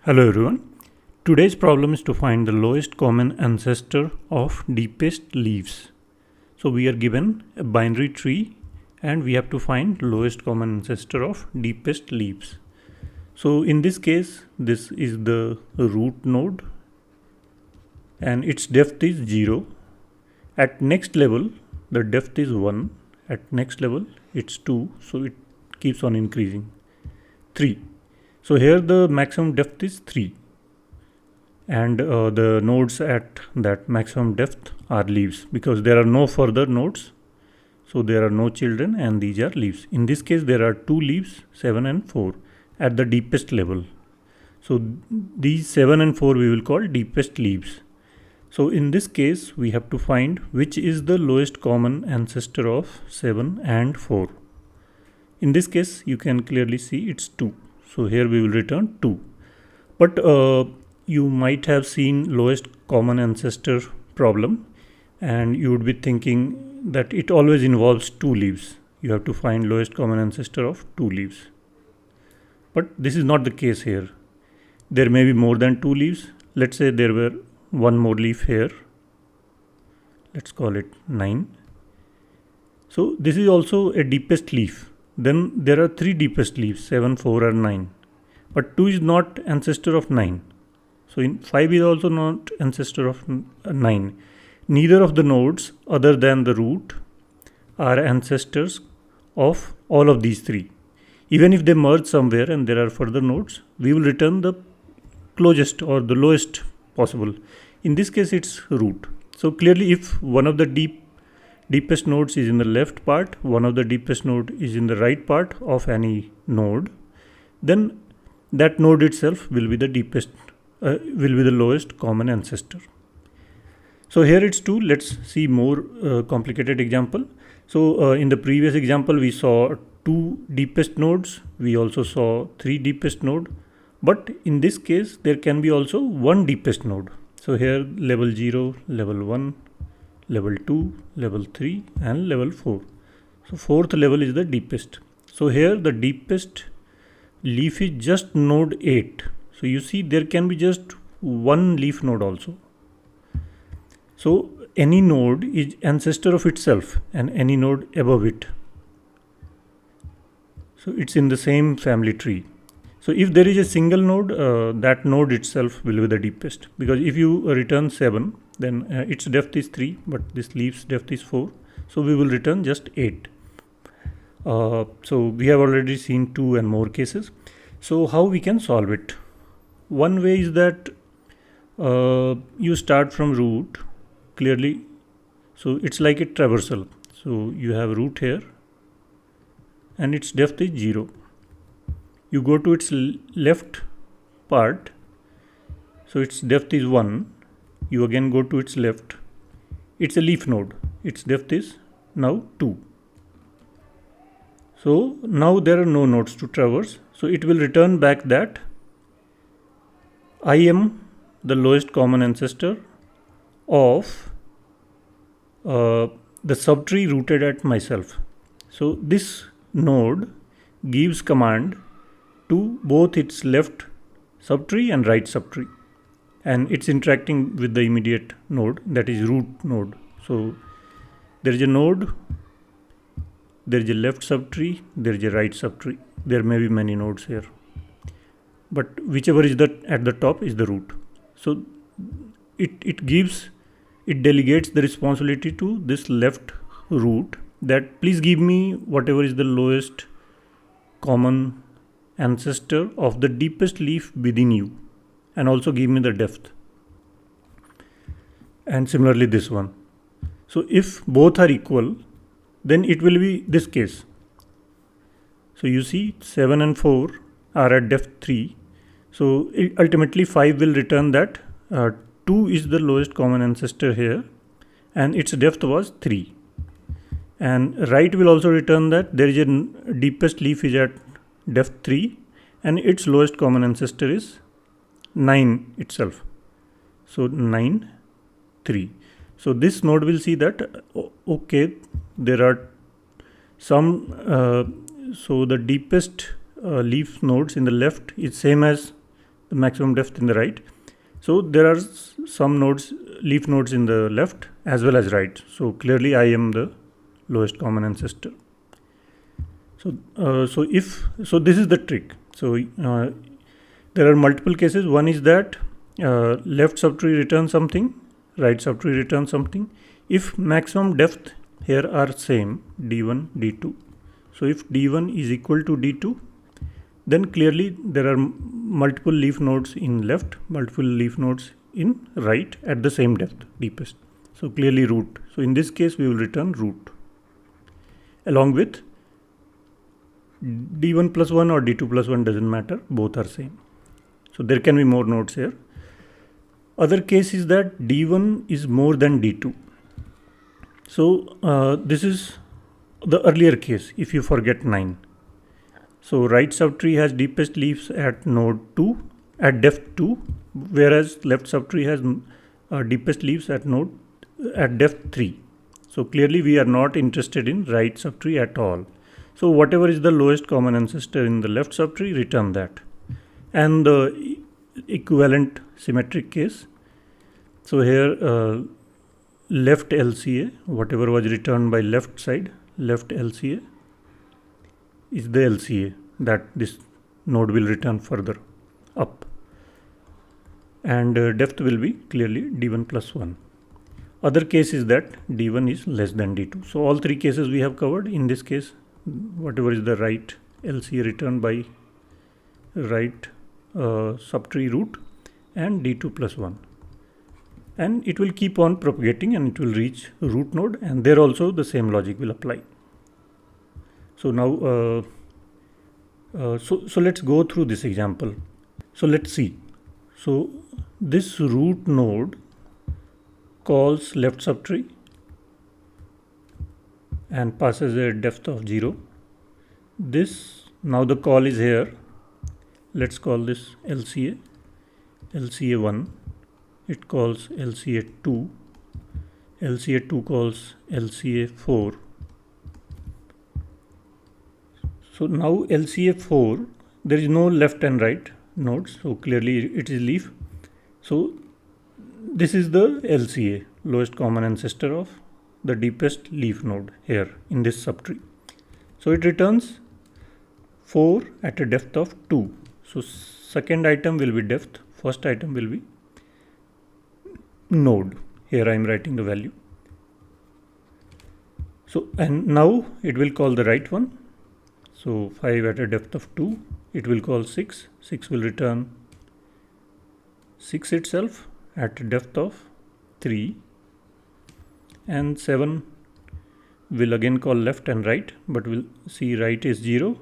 Hello everyone. Today's problem is to find the lowest common ancestor of deepest leaves. So we are given a binary tree and we have to find lowest common ancestor of deepest leaves. So in this case, this is the root node and its depth is 0. At next level, the depth is 1. At next level, it's 2. So it keeps on increasing. 3. So here the maximum depth is 3 and the nodes at that maximum depth are leaves because there are no further nodes. So there are no children and these are leaves. In this case there are 2 leaves, 7 and 4 at the deepest level. So these 7 and 4 we will call deepest leaves. So in this case we have to find which is the lowest common ancestor of 7 and 4. In this case you can clearly see it's 2. So here we will return 2. But you might have seen lowest common ancestor problem and you would be thinking that it always involves 2 leaves. You have to find lowest common ancestor of 2 leaves. But this is not the case here. There may be more than 2 leaves. Let's say there were one more leaf here. Let's call it 9. So this is also a deepest leaf. Then there are 3 deepest leaves, 7, 4 and 9. But 2 is not ancestor of 9. So in 5 is also not ancestor of 9. Neither of the nodes other than the root are ancestors of all of these 3. Even if they merge somewhere and there are further nodes, we will return the closest or the lowest possible. In this case it's root. So clearly if one of the deepest nodes is in the left part, one of the deepest node is in the right part of any node, then that node itself will be the deepest, will be the lowest common ancestor. So here it's 2. Let's see more complicated example. So in the previous example we saw 2 deepest nodes. We also saw 3 deepest node. But in this case there can be also 1 deepest node. So here level 0, level 1, level 2, level 3 and level 4. So 4th level is the deepest. So here the deepest leaf is just node 8. So you see there can be just 1 leaf node also. So any node is ancestor of itself and any node above it. So it's in the same family tree. So if there is a single node, that node itself will be the deepest, because if you return 7, then its depth is 3, but this leaf's depth is 4. So we will return just 8. So we have already seen 2 and more cases. So how we can solve it? One way is that you start from root clearly. So it's like a traversal. So you have root here and its depth is 0. You go to its left part. So its depth is 1. You again go to its left. It's a leaf node. Its depth is now 2. So now there are no nodes to traverse. So it will return back that I am the lowest common ancestor of the subtree rooted at myself. So this node gives command to both its left subtree and right subtree, and it's interacting with the immediate node, that is root node. So there is a node, there is a left subtree, there is a right subtree. There may be many nodes here, but whichever is at the top is the root. So it delegates the responsibility to this left root that please give me whatever is the lowest common ancestor of the deepest leaf within you, and also give me the depth, and similarly this one. So if both are equal, then it will be this case. So you see 7 and 4 are at depth 3. So ultimately 5 will return that 2 is the lowest common ancestor here and its depth was 3. And right will also return that there is a deepest leaf is at depth 3 and its lowest common ancestor is 9 itself. So 9, 3. So this node will see that okay, there are some so the deepest leaf nodes in the left is same as the maximum depth in the right. So there are some nodes, leaf nodes in the left as well as right. So clearly I am the lowest common ancestor. So this is the trick. So there are multiple cases. One is that left subtree returns something, right subtree returns something. If maximum depth here are same, d1, d2. So if d1 is equal to d2, then clearly there are multiple leaf nodes in left, multiple leaf nodes in right at the same depth, deepest. So clearly root. So in this case we will return root along with d1 plus 1 or d2 plus 1, doesn't matter, both are same. So there can be more nodes here. Other case is that d1 is more than d2. So this is the earlier case if you forget 9. So right subtree has deepest leaves at node 2 at depth 2, whereas left subtree has deepest leaves at depth 3. So clearly we are not interested in right subtree at all. So whatever is the lowest common ancestor in the left subtree, return that. And the equivalent symmetric case. So here left LCA, whatever was returned by left side, left LCA is the LCA that this node will return further up. And depth will be clearly d1 plus 1. Other case is that d1 is less than d2. So all three cases we have covered. In this case, whatever is the right LCA returned by right subtree root and d2 plus 1. And it will keep on propagating and it will reach root node, and there also the same logic will apply. So now, so let's go through this example. So let's see. So this root node calls left subtree and passes a depth of 0. This, now the call is here. Let's call this LCA, LCA1. It calls LCA2. LCA2 calls LCA4. So now LCA4, there is no left and right nodes, so clearly it is leaf. So this is the LCA, lowest common ancestor of the deepest leaf node here in this subtree. So it returns 4 at a depth of 2. So second item will be depth, first item will be node. Here I am writing the value. So and now it will call the right one. So 5 at a depth of 2, it will call 6. 6 will return 6 itself at a depth of 3. And 7 will again call left and right, but we'll see right is 0,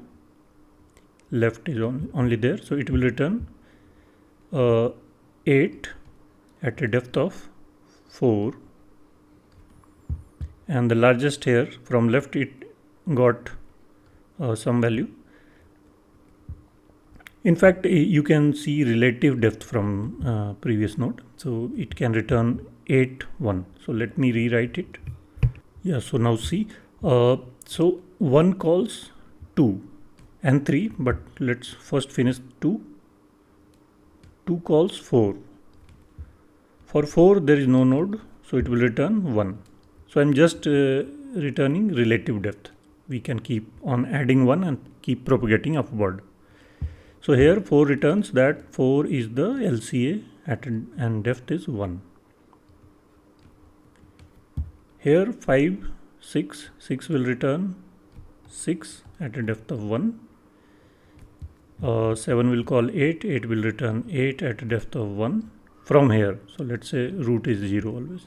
left is only there. So it will return 8 at a depth of 4. And the largest here from left, it got some value. In fact, you can see relative depth from previous node. So it can return 8, 1. So let me rewrite it. Yeah, so now see. So 1 calls 2 and 3, but let's first finish 2. 2 calls 4. For 4, there is no node, so it will return 1. So I'm just returning relative depth. We can keep on adding 1 and keep propagating upward. So here 4 returns that 4 is the LCA and depth is 1. Here 5, 6, 6 will return 6 at a depth of 1. 7 will call 8, 8 will return 8 at a depth of 1 from here. So let's say root is 0 always.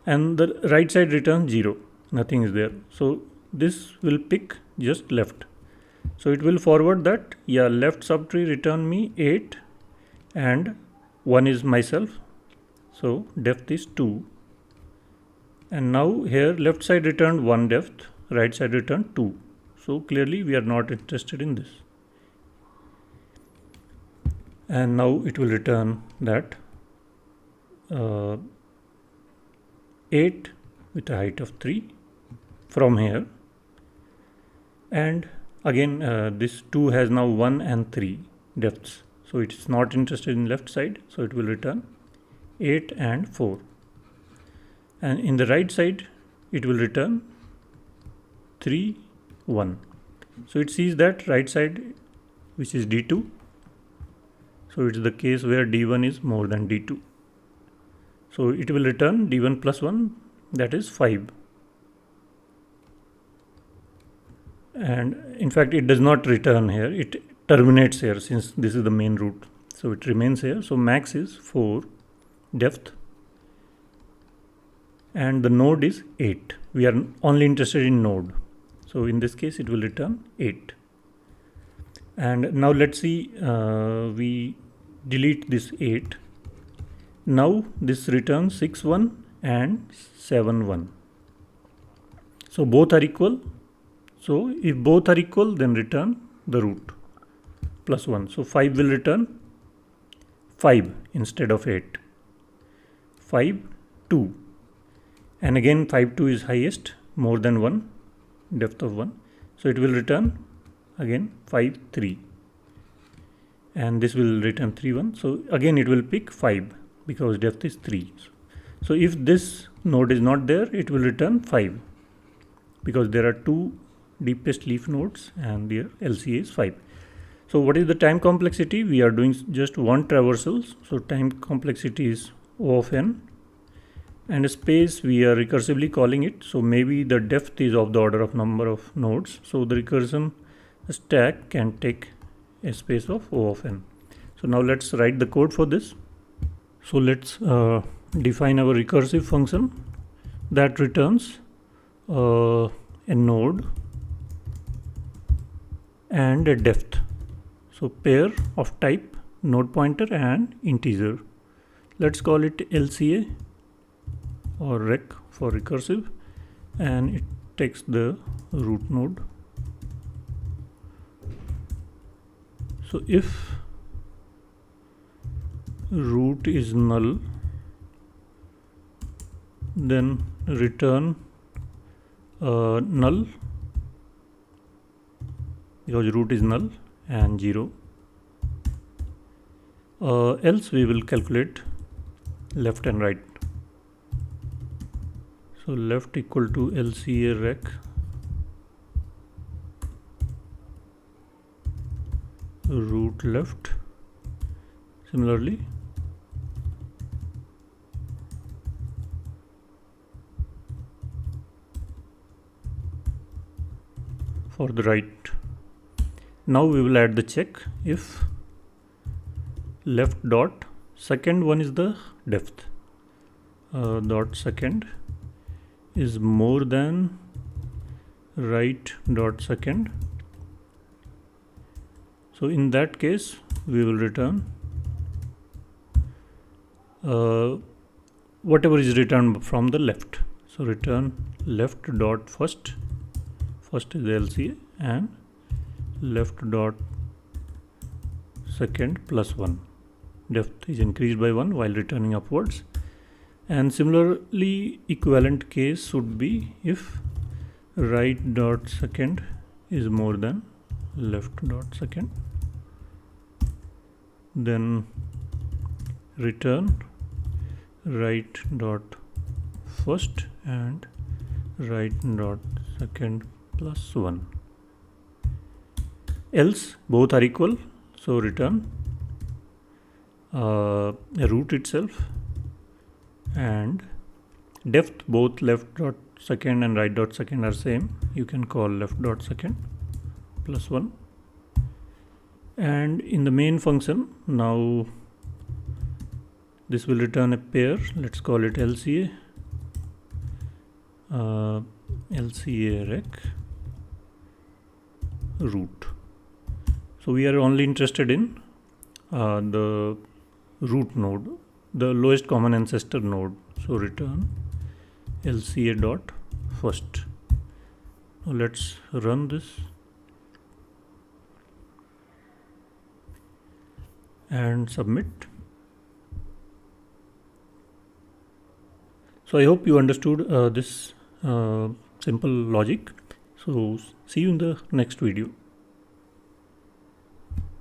And the right side returns 0, nothing is there. So this will pick just left. So it will forward that, yeah, left subtree return me 8 and 1 is myself. So depth is 2. And now here left side returned 1 depth, right side returned 2. So clearly we are not interested in this. And now it will return that 8 with a height of 3 from here. And again this 2 has now 1 and 3 depths. So it's not interested in left side, so it will return 8 and 4. And in the right side, it will return 3, 1. So it sees that right side, which is D2. So it's the case where D1 is more than D2. So it will return D1 plus 1, that is 5. And in fact, it does not return here. It terminates here since this is the main root. So it remains here. So max is 4, depth, and the node is 8. We are only interested in node. So in this case, it will return 8. And now let's see, we delete this 8. Now this returns 6, 1 and 7, 1. So both are equal. So if both are equal, then return the root plus 1. So 5 will return 5 instead of 8. 5, 2. And again 5, 2 is highest, more than 1, depth of 1. So it will return again 5, 3. And this will return 3, 1. So again it will pick 5 because depth is 3. So if this node is not there, it will return 5 because there are 2 deepest leaf nodes and their LCA is 5. So what is the time complexity? We are doing just one traversal. So time complexity is O of n. And space, we are recursively calling it. So maybe the depth is of the order of number of nodes. So the recursion stack can take a space of O of n. So now let's write the code for this. So let's define our recursive function that returns a node and a depth. So pair of type node pointer and integer. Let's call it LCA or rec for recursive, and it takes the root node. So if root is null, then return null because root is null, and 0. Else we will calculate left and right. So left equal to LCA rec root left. Similarly, for the right. Now we will add the check if left dot second one is the depth, dot second is more than right dot second. So in that case we will return whatever is returned from the left. So return left dot first is the LCA, and left dot second plus 1. Depth is increased by 1 while returning upwards. And similarly, equivalent case would be if right dot second is more than left dot second, then return right dot first and right dot second plus 1. Else both are equal, so return root itself, and depth both left dot second and right dot second are same. You can call left dot second plus 1. And in the main function, now this will return a pair. Let's call it LCA, LCA rec root. So we are only interested in the root node, the lowest common ancestor node. So return LCA dot first. Now let's run this and submit. So I hope you understood this simple logic. So see you in the next video.